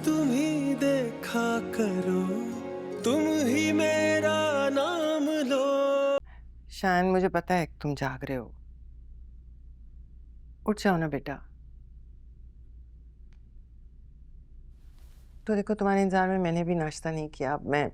तुम ही देखा करो, तुम ही मेरा नाम लो। शायन, मुझे पता है कि तुम जाग रहे हो। उठ जाओ ना बेटा। तो देखो, तुम्हारे इंतजार में मैंने भी नाश्ता नहीं किया। अब मैं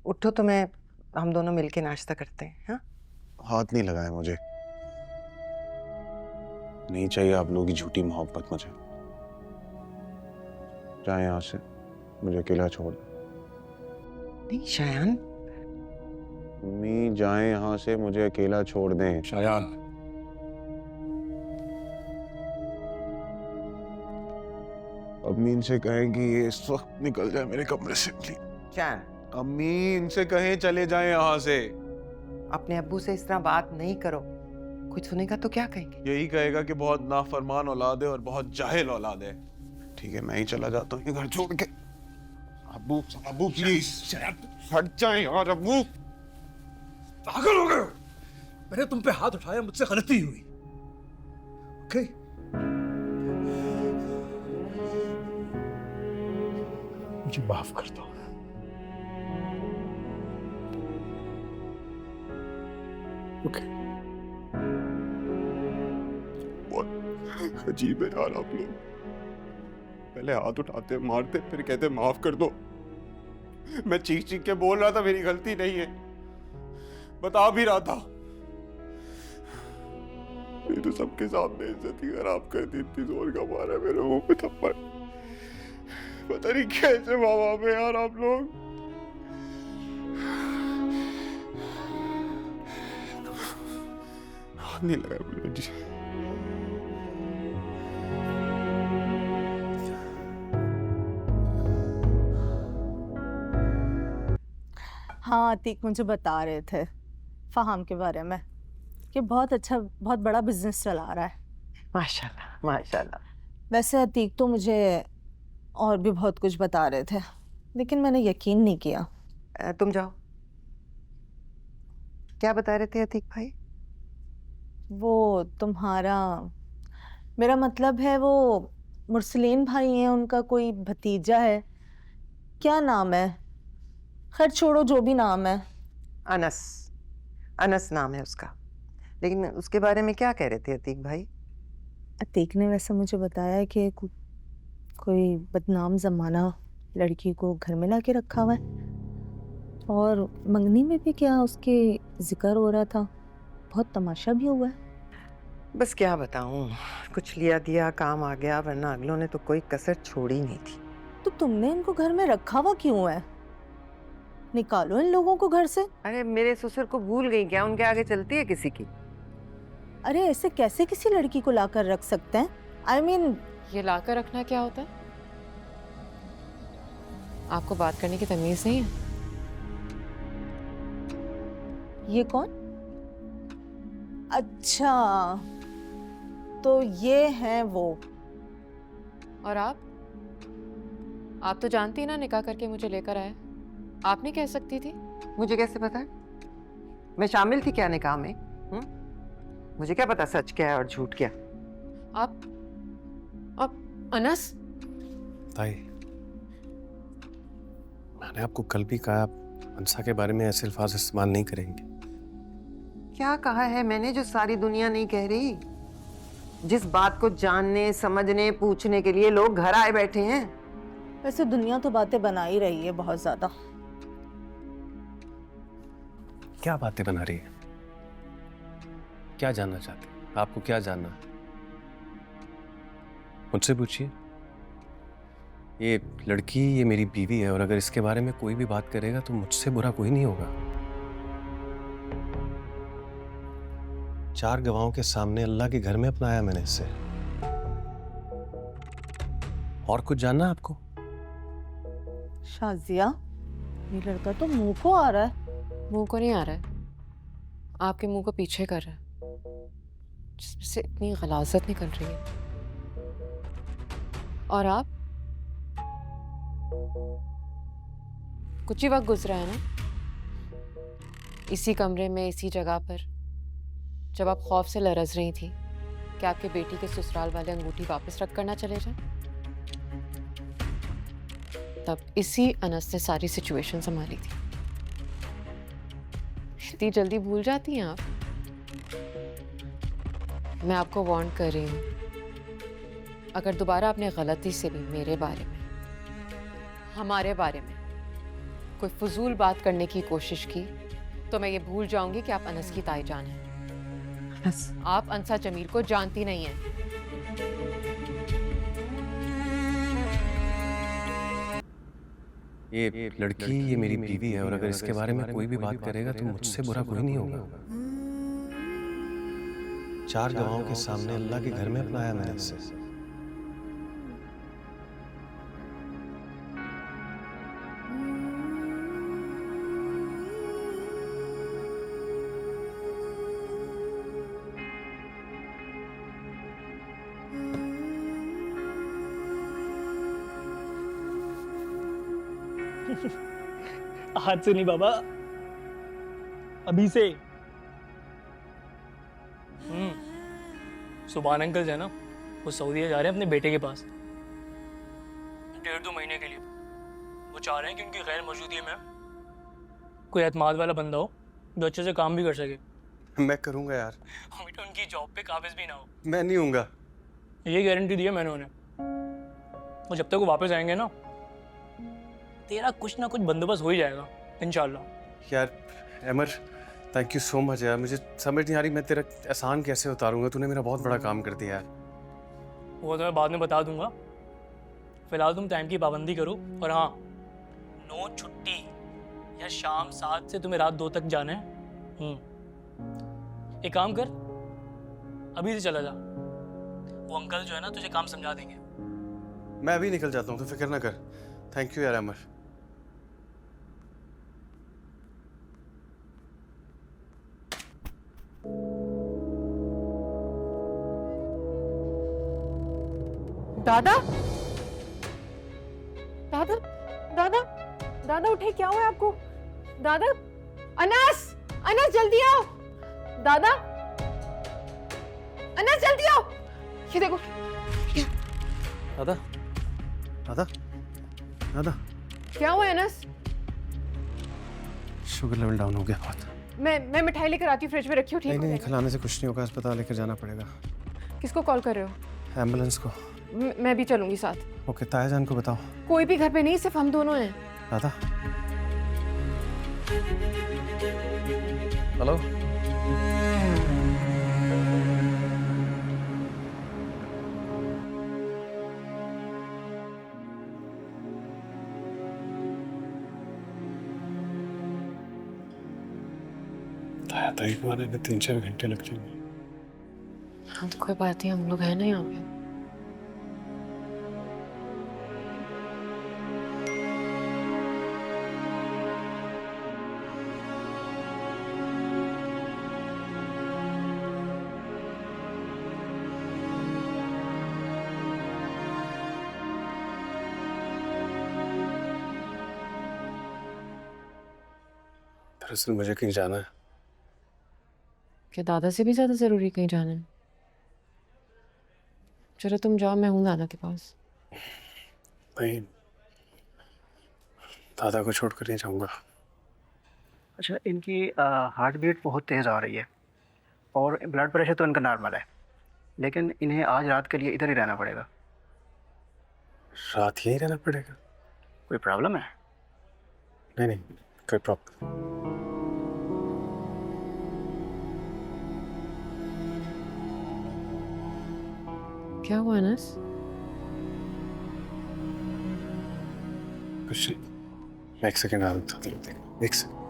उठो तो हम दोनों मिलके नाश्ता करते हैं। हाँ, हाथ नहीं लगाया मुझे। नहीं चाहिए आप लोगों की झूठी मोहब्बत मुझे। जाए यहाँ से, मुझे अकेला छोड़ दो। नहीं शायन। मम्मी जाए यहाँ से, मुझे अकेला छोड़ दें। शायान, अम्मी इनसे कहें कि ये इस वक्त निकल जाए मेरे कमरे से प्लीज। शायन, अम्मी इनसे कहें चले जाएं यहाँ से। अपने अब्बू से इस तरह बात नहीं करो। कुछ सुनेगा तो क्या कहेंगे? यही कहेगा कि बहुत नाफरमान औलाद है और बहुत जाहिल औलाद है। ठीक है, मैं ही चला जाता हूँ ये घर छोड़ के। अब्बू अब्बू प्लीज हट जाए यार। अब्बू पागल हो गए हो? मैंने तुम पे हाथ उठाया, मुझसे गलती हुई। ओके? मुझे माफ कर दो। ओके? बहुत अजीब है यार आप लोग। पहले हाथ उठाते मारते, फिर कहते माफ कर दो। मैं चीख चीख के बोल रहा था मेरी गलती नहीं है, बता भी रहा था। ये तो सबके सामने इज्जत ही खराब कर दी। इतनी जोर का मारा मेरे मुंह पे थप्पड़। पता नहीं कैसे माँ बाप है यार आप लोग। हाथ नहीं लगाया मुझे जी। हाँ, अतीक मुझे बता रहे थे फहाम के बारे में कि बहुत अच्छा, बहुत बड़ा बिजनेस चला रहा है। माशाल्लाह माशाल्लाह। वैसे अतीक तो मुझे और भी बहुत कुछ बता रहे थे, लेकिन मैंने यकीन नहीं किया। तुम जाओ। क्या बता रहे थे अतीक भाई? वो तुम्हारा, मेरा मतलब है वो मुरसलीन भाई हैं, उनका कोई भतीजा है। क्या नाम है? खैर छोड़ो, जो भी नाम है। अनस। अनस नाम है उसका। लेकिन उसके बारे में क्या कह रहे थे अतीक भाई? अतीक ने वैसे मुझे बताया है कि कोई बदनाम जमाना लड़की को घर में लाके रखा हुआ है, और मंगनी में भी क्या उसके जिक्र हो रहा था। बहुत तमाशा भी हुआ है। बस क्या बताऊं, कुछ लिया दिया काम आ गया, वरना अगलों ने तो कोई कसर छोड़ी नहीं थी। तो तुमने इनको घर में रखा हुआ क्यों है? निकालो इन लोगों को घर से। अरे मेरे ससुर को भूल गई क्या? उनके आगे चलती है किसी की? अरे ऐसे कैसे किसी लड़की को लाकर रख सकते हैं? I mean, ये लाकर रखना क्या होता है? आपको बात करने की तमीज नहीं है? ये कौन? अच्छा, तो ये हैं वो। और आप तो जानती हैं ना, निकाह करके मुझे लेकर आए। आप नहीं कह सकती थी? मुझे कैसे पता है? मैं शामिल थी क्या निकाह में? मुझे क्या पता सच क्या है और झूठ क्या? आप अनस? ताई, मैंने आपको कल भी कहा आप अंसा के बारे में ऐसे अल्फाज इस्तेमाल नहीं करेंगे। क्या कहा है मैंने जो सारी दुनिया नहीं कह रही? जिस बात को जानने, समझने, पूछने के लिए लोग घर आए बैठे हैं। वैसे दुनिया तो बातें बना ही रही है बहुत ज्यादा। क्या बातें बना रही है? क्या जानना चाहते हैं? आपको क्या जानना है? मुझसे पूछिए। ये लड़की, ये मेरी बीवी है, और अगर इसके बारे में कोई भी बात करेगा तो मुझसे बुरा कोई नहीं होगा। 4 गवाहों के सामने अल्लाह के घर में अपनाया मैंने इसे। और कुछ जानना है आपको? शाजिया, ये लड़का तो मुंह को आ रहा है। मुंह को नहीं आ रहा है, आपके मुंह को पीछे कर रहा है, जिसमें से इतनी गलाजत निकल रही है। और आप कुछ ही वक्त गुजरा है ना इसी कमरे में, इसी जगह पर, जब आप खौफ से लरज रही थी कि आपके बेटी के ससुराल वाले अंगूठी वापस रख कर ना चले जाएं। तब इसी अनस ने सारी सिचुएशन संभाली थी। इतनी जल्दी भूल जाती हैं आप? मैं आपको वार्न कर रही हूँ, अगर दोबारा आपने गलती से भी मेरे बारे में, हमारे बारे में कोई फजूल बात करने की कोशिश की तो मैं ये भूल जाऊंगी कि आप अनस की ताईजान हैं। आप अनसा जमील को जानती नहीं हैं। ये लड़की ये मेरी बीवी है और अगर इसके बारे में कोई भी बात करेगा तो मुझसे बुरा कोई नहीं होगा। 4 गवाहों के सामने अल्लाह के घर में अपनाया मैंने इसे। आज से नहीं बाबा, अभी से। सुभान अंकल जो है ना, वो सऊदीया जा रहे हैं अपने बेटे के पास 1.5-2 महीने के लिए। वो चाह रहे हैं कि उनकी गैर मौजूदगी में कोई एतमाद वाला बंदा हो जो अच्छे से काम भी कर सके। मैं करूंगा यार। बेटा उनकी जॉब पे काबिज भी ना हो। मैं नहीं हूँगा। ये गारंटी दी है मैंने उन्हें। और जब तक वो वापस आएंगे ना, तेरा कुछ ना कुछ बंदोबस्त हो ही जाएगा इंशाल्लाह। यार अमर, थैंक यू सो मच यार। मुझे समझ नहीं आ रही मैं तेरा एहसान कैसे उतारूंगा। तूने मेरा बहुत बड़ा काम कर दिया यार। वो तो मैं बाद में बता दूंगा। फिलहाल तुम टाइम की पाबंदी करो। और हाँ, नो छुट्टी, या शाम 7 से तुम्हें रात 2 तक जाना है। एक काम कर, अभी से चला जा। वो अंकल जो है ना, तुझे काम समझा देंगे। मैं अभी निकल जाता हूँ, तो फिक्र ना कर। थैंक यू यार अमर। दादा, दादा, दादा, दादा उठे, क्या हुआ आपको? दादा, अनस, अनस जल्दी आओ। दादा, अनस जल्दी आओ। ये देखो। दादा, दादा, दादा, क्या हुआ अनस? शुगर लेवल डाउन हो गया बहुत। मैं मिठाई लेकर आती हूँ, फ्रिज में रखी हो। ठीक नहीं हो नहीं, जाएगा। खिलाने से कुछ नहीं होगा। अस्पताल लेकर जाना पड़ेगा। किसको कॉल कर रहे हो? एम्बुलेंस को। मैं भी चलूंगी साथ। ओके, तायाजान को बताओ। कोई भी घर पे नहीं, सिर्फ हम दोनों हैं। दादा, हेलो। ताई को आने में 3-4 घंटे लग जाएंगे। हाँ तो कोई बात नहीं, हम लोग हैं ना यहाँ पे। दरअसल मुझे कहीं जाना है। क्या दादा से भी ज्यादा जरूरी कहीं जाना है? चलो तुम जाओ, मैं हूँ दादा के पास। नहीं, दादा को छोड़कर नहीं जाऊंगा। अच्छा, इनकी हार्ट बीट बहुत तेज़ आ रही है और ब्लड प्रेशर तो इनका नॉर्मल है, लेकिन इन्हें आज रात के लिए इधर ही रहना पड़ेगा। रात यहीं रहना पड़ेगा? कोई प्रॉब्लम है? नहीं नहीं, कोई प्रॉब्लम। क्या हुआ अनस? कुछ नहीं। 1 सेकेंड आराम से देख। 1 सेकेंड।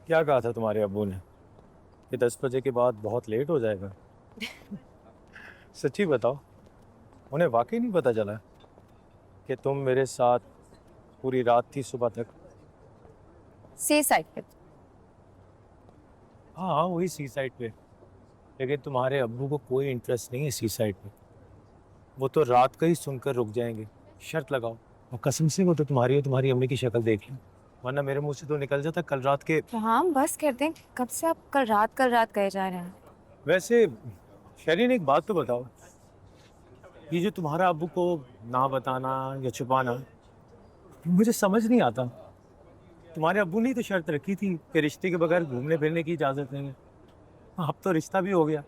क्या कहा था तुम्हारे अब्बू ने कि 10 बजे के बाद बहुत लेट हो जाएगा? सच्ची बताओ, उन्हें वाकई नहीं पता चला कि तुम मेरे साथ पूरी रात थी सुबह तक? सी साइड पे। हाँ हाँ, वही सी साइड पे। लेकिन तुम्हारे अब्बू को कोई इंटरेस्ट नहीं है सी साइड पे। वो तो रात का ही सुनकर रुक जाएंगे। शर्त लगाओ, और कसम से वो तो तुम्हारी और तुम्हारी अम्मी की शक्ल देख ली, वरना मेरे मुंह से तो निकल जाता कल रात के। तो हाँ, बस कर दें। कब से आप कल रात कहे जा रहे हैं? वैसे शरीन एक बात तो बताओ, ये जो तुम्हारा अब्बू को ना बताना या छुपाना मुझे समझ नहीं आता। तुम्हारे अब्बू ने ही तो शर्त रखी थी कि रिश्ते के बगैर घूमने फिरने की इजाजत नहीं है। अब तो रिश्ता भी हो गया।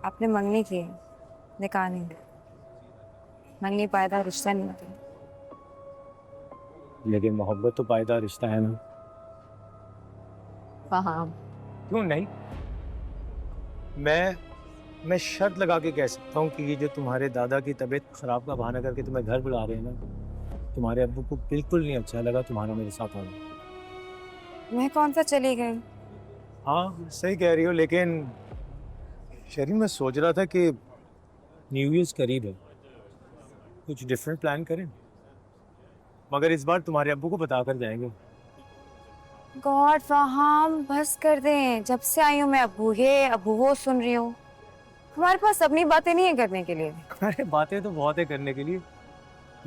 आपने मंगनी की है, निकाह नहीं। मंगनी पायदार रिश्ता नहीं होता। लेकिन मोहब्बत तो पायदार रिश्ता है ना। हाँ, क्यों नहीं? मैं शर्त लगा के कह सकता हूँ कि ये जो तुम्हारे दादा की तबीयत खराब का बहाना करके तुम्हें घर बुला रहे हैं ना, तुम्हारे अब्बू को बिल्कुल नहीं अच्छा लगा तुम्हारा मेरे साथ आना। मैं कौन सा चली गई? हाँ सही कह रही हो, लेकिन शरीन मैं सोच रहा था कि न्यू ईयर्स करीब है, कुछ डिफरेंट प्लान करें, मगर इस बार तुम्हारे अब्बू को बता कर जाएंगे। गॉड फहाम, बस कर दें। जब से आई हूँ मैं अबू ये अबू वो सुन रही हूँ। हमारे पास अपनी बातें नहीं है करने के लिए। अरे बातें तो बहुत है करने के लिए,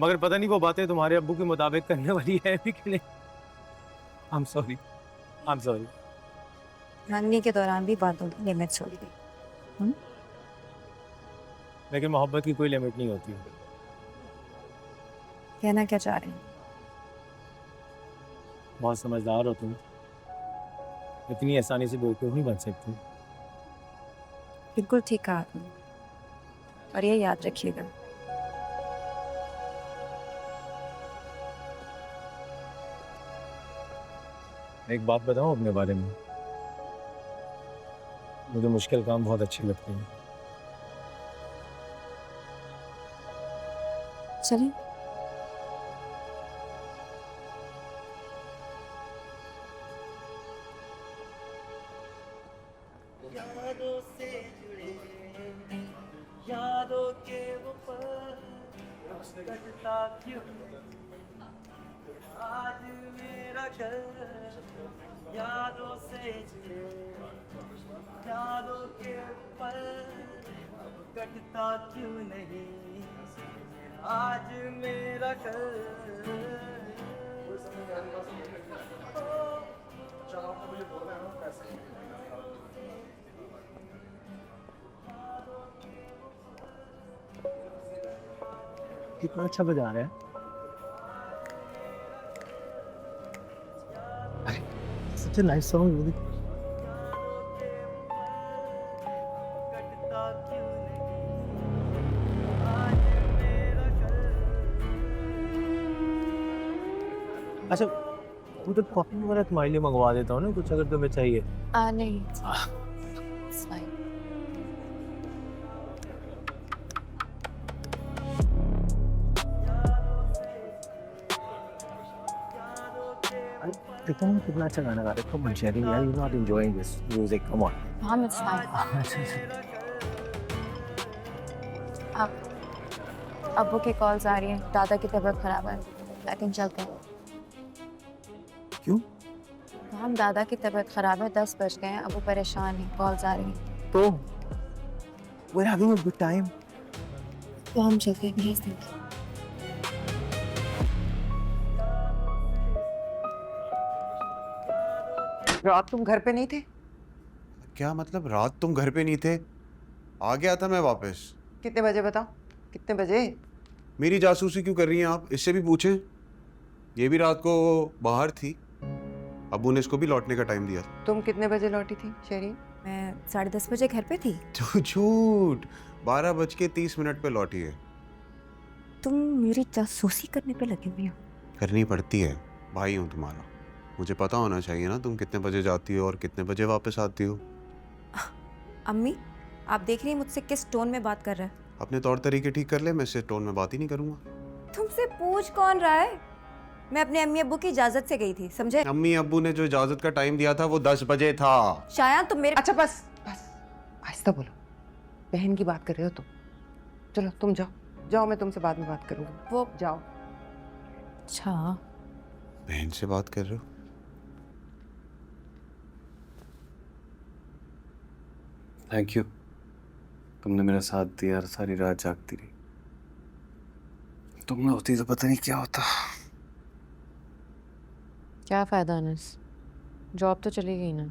मगर पता नहीं वो बातें तुम्हारे अब्बू के मुताबिक करने वाली है भी कि नहीं। I am sorry. मंगनी के दौरान भी बातों की लिमिट्स होती है। लेकिन मोहब्बत की कोई लिमिट नहीं होती। कहना क्या चाह रहे हैं? बहुत समझदार हो तुम, इतनी आसानी से बेवकूफ नहीं बन सकती। बिल्कुल ठीक कहा आपने, और ये याद रखिएगा। एक बात बताऊं अपने बारे में, मुझे मुश्किल काम बहुत अच्छे लगते हैं। चलिए। यादों से जुड़े यादों के वो पल कटता क्यों आज मेरा कल यादों से जुड़े यादों के वो पल कटता क्यों नहीं आज मेरा कितना अच्छा बजा रहे हैं। Such a nice song, really. कटता क्यों नहीं आज मेरा अच्छा वो तो कॉफी वगैरह तुम्हारे लिए मंगवा देता हूँ ना, कुछ अगर तुम्हें चाहिए। नहीं, it's fine. देखो हम कितना अच्छा गाना गा रहे हैं। Come on, Sherry, यार, you're not enjoying this music. Come on. हाँ, it's fine. अब अब्बू की कॉल्स आ रही हैं, दादा की तबीयत खराब है। आई थिंक चलते हैं। क्यों? तो हम दादा की तबीयत खराब है, 10 बज गए हैं, अब्बू परेशान है, कॉल्स आ रही हैं। तो we're having a good time. तो हम चलते हैं, भेज देंगे। रात तुम घर पे नहीं थे? क्या मतलब रात तुम घर पे नहीं थे? आ गया था मैं वापस। कितने बजे बताओ, कितने बजे? मेरी जासूसी क्यों कर रही हैं आप? इससे भी पूछें। ये भी रात को बाहर थी, अब्बू ने इसको भी लौटने का टाइम दिया। तुम कितने बजे लौटी थी शेरी? मैं 10:30 बजे घर पे थी। झूठ, 12:30 पे लौटी है। तुम मेरी जासूसी करने पे लगे हुए हो। करनी पड़ती है, भाई हूँ तुम्हारा, मुझे पता होना चाहिए ना तुम कितने बजे जाती हो और कितने बजे वापस आती हो। अम्मी, आप देख रही हैं मुझसे किस टोन में बात कर रहा है? अपने तौर तरीके ठीक कर ले, मैं इससे टोन में बात ही नहीं करूंगा। तुमसे पूछ कौन रहा है? मैं अपने अम्मी अब्बू की इजाजत से गई थी, समझे? अम्मी अब्बू ने जो इजाजत का टाइम दिया था वो 10 बजे था। शायद तुम मेरे अच्छा बस बस, आहिस्ता बोलो, बहन की बात कर रहे हो तुम। चलो तुम जाओ जाओ, मैं तुमसे बाद में बात करूंगी। वो जाओ। अच्छा, बहन से बात कर रहे हो? थैंक यू, तुमने मेरा साथ दिया और सारी रात जागती रही। तुम ना होती तो पता नहीं क्या होता। क्या फ़ायदा अनस, जॉब तो चली गई ना।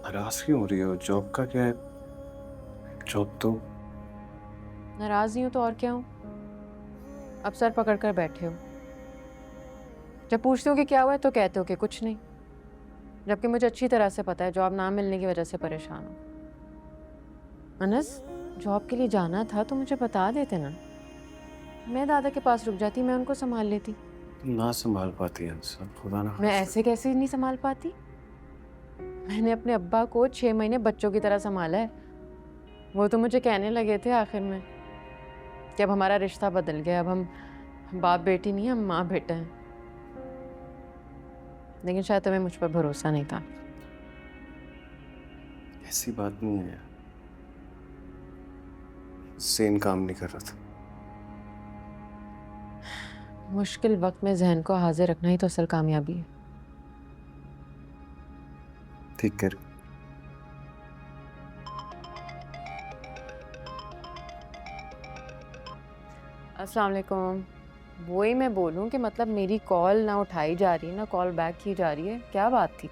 नाराज क्यों हो रही हो? जॉब का क्या है? जॉब तो नाराज नहीं हूँ तो और क्या हूँ? अब सर पकड़ कर बैठे हो। जब पूछते हो कि क्या हुआ है तो कहते हो कि कुछ नहीं, जबकि मुझे अच्छी तरह से पता है जॉब ना मिलने की वजह से परेशान हो। अनस, जॉब के लिए जाना था तो मुझे बता देते ना, मैं दादा के पास रुक जाती, मैं उनको संभाल लेती। तुम ना संभाल पाती है सब, खुदा ना मैं ऐसे कैसे नहीं संभाल पाती? मैंने अपने अब्बा को 6 महीने बच्चों की तरह संभाला है। वो तो मुझे कहने लगे थे आखिर में कि अब हमारा रिश्ता बदल गया, अब हम बाप बेटी नहीं, हम माँ बेटा हैं। लेकिन शायद तुम्हें मुझ पर भरोसा नहीं था। ऐसी बात नहीं है, सेम काम नहीं कर रहा था। मुश्किल वक्त में जहन को हाजिर रखना ही तो असल कामयाबी है। ठीक कर। अस्सलाम वालेकुम। वही मैं बोलूं कि मतलब मेरी कॉल ना उठाई जा रही है ना कॉल बैक की जा रही है, क्या बात थी?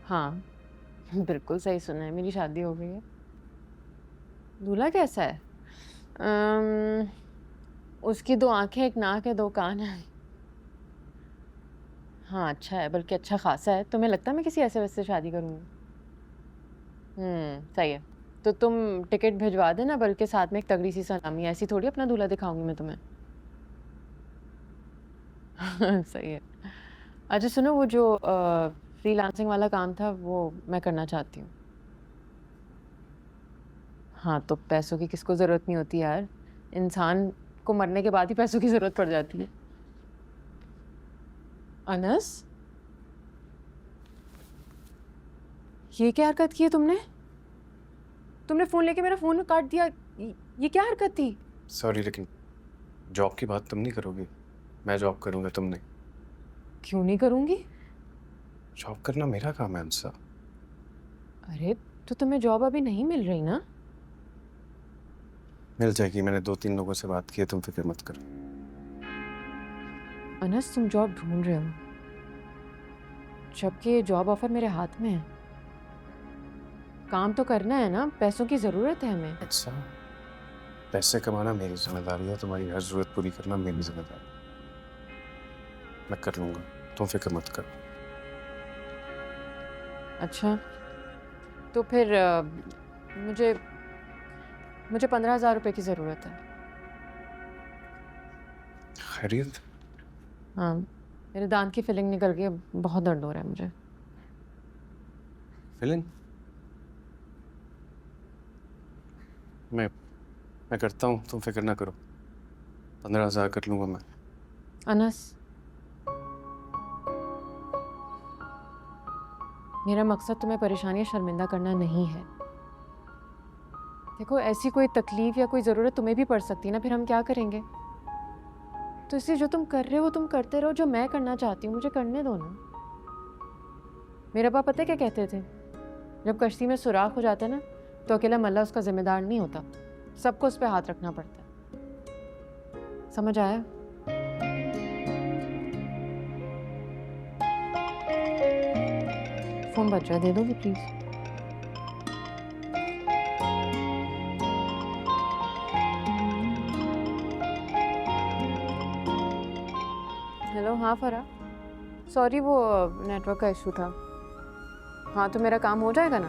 हाँ बिल्कुल सही सुना है, मेरी शादी हो गई है। दूल्हा कैसा है? उसकी 2 आंखें, 1 नाक है, 2 कान है। हाँ अच्छा है, बल्कि अच्छा खासा है। तुम्हें लगता है मैं किसी ऐसे वैसे से शादी करूँगी? सही है। तो तुम टिकट भिजवा देना, बल्कि साथ में एक तगड़ी सी सलामी। ऐसी थोड़ी अपना दूल्हा दिखाऊंगी मैं तुम्हें। सही है। अच्छा सुनो, वो जो फ्रीलांसिंग वाला काम था वो मैं करना चाहती हूँ। हाँ तो पैसों की किसको ज़रूरत नहीं होती यार, इंसान को मरने के बाद ही पैसों की ज़रूरत पड़ जाती है। अनस, ये क्या हरकत की है तुमने? तुमने फ़ोन लेके मेरा फ़ोन काट दिया, ये क्या हरकत थी? सॉरी, लेकिन जॉब की बात तुम नहीं करोगी, मैं जॉब करूँगा, तुम नहीं। क्यों नहीं करूँगी? जॉब करना मेरा काम है अंसा। अरे तो तुम्हें जॉब अभी नहीं मिल रही ना? मिल जाएगी, मैंने 2-3 लोगों से बात की है, तुम फिक्र मत करो। अनस, तुम जॉब ढूंढ रहे हो जबकि ये जॉब ऑफर मेरे हाथ में है। काम तो करना है ना, पैसों की ज़रूरत है हमें। अच्छा, पैसे कमाना मेरी जिम्मेदारी है, तुम्हारी हर जरूरत पूरी करना मेरी जिम्मेदारी। मैं कर लूँगा, तुम फिक्र मत करो। अच्छा तो फिर मुझे 15,000 रुपये की ज़रूरत है। खैरियत? हाँ, मेरे दांत की फिलिंग निकल गई, बहुत दर्द हो रहा है मुझे। फिलिंग? मैं करता हूँ, तुम फिक्र ना करो। 15,000 कर लूँगा मैं। अनस, मेरा मकसद तुम्हें परेशानी या शर्मिंदा करना नहीं है। देखो, ऐसी कोई तकलीफ या कोई ज़रूरत तुम्हें भी पड़ सकती है ना, फिर हम क्या करेंगे? तो इसलिए जो तुम कर रहे हो वो तुम करते रहो, जो मैं करना चाहती हूँ मुझे करने दो ना। मेरा बाप पता है क्या कहते थे? जब कश्ती में सुराख हो जाता है ना तो अकेला मल्ला उसका जिम्मेदार नहीं होता, सबको उस पर हाथ रखना पड़ता है। समझ आया? फोन बज रहा है, दे दोगे प्लीज? हेलो, हाँ फरा, सॉरी वो नेटवर्क का इशू था। हाँ तो मेरा काम हो जाएगा ना?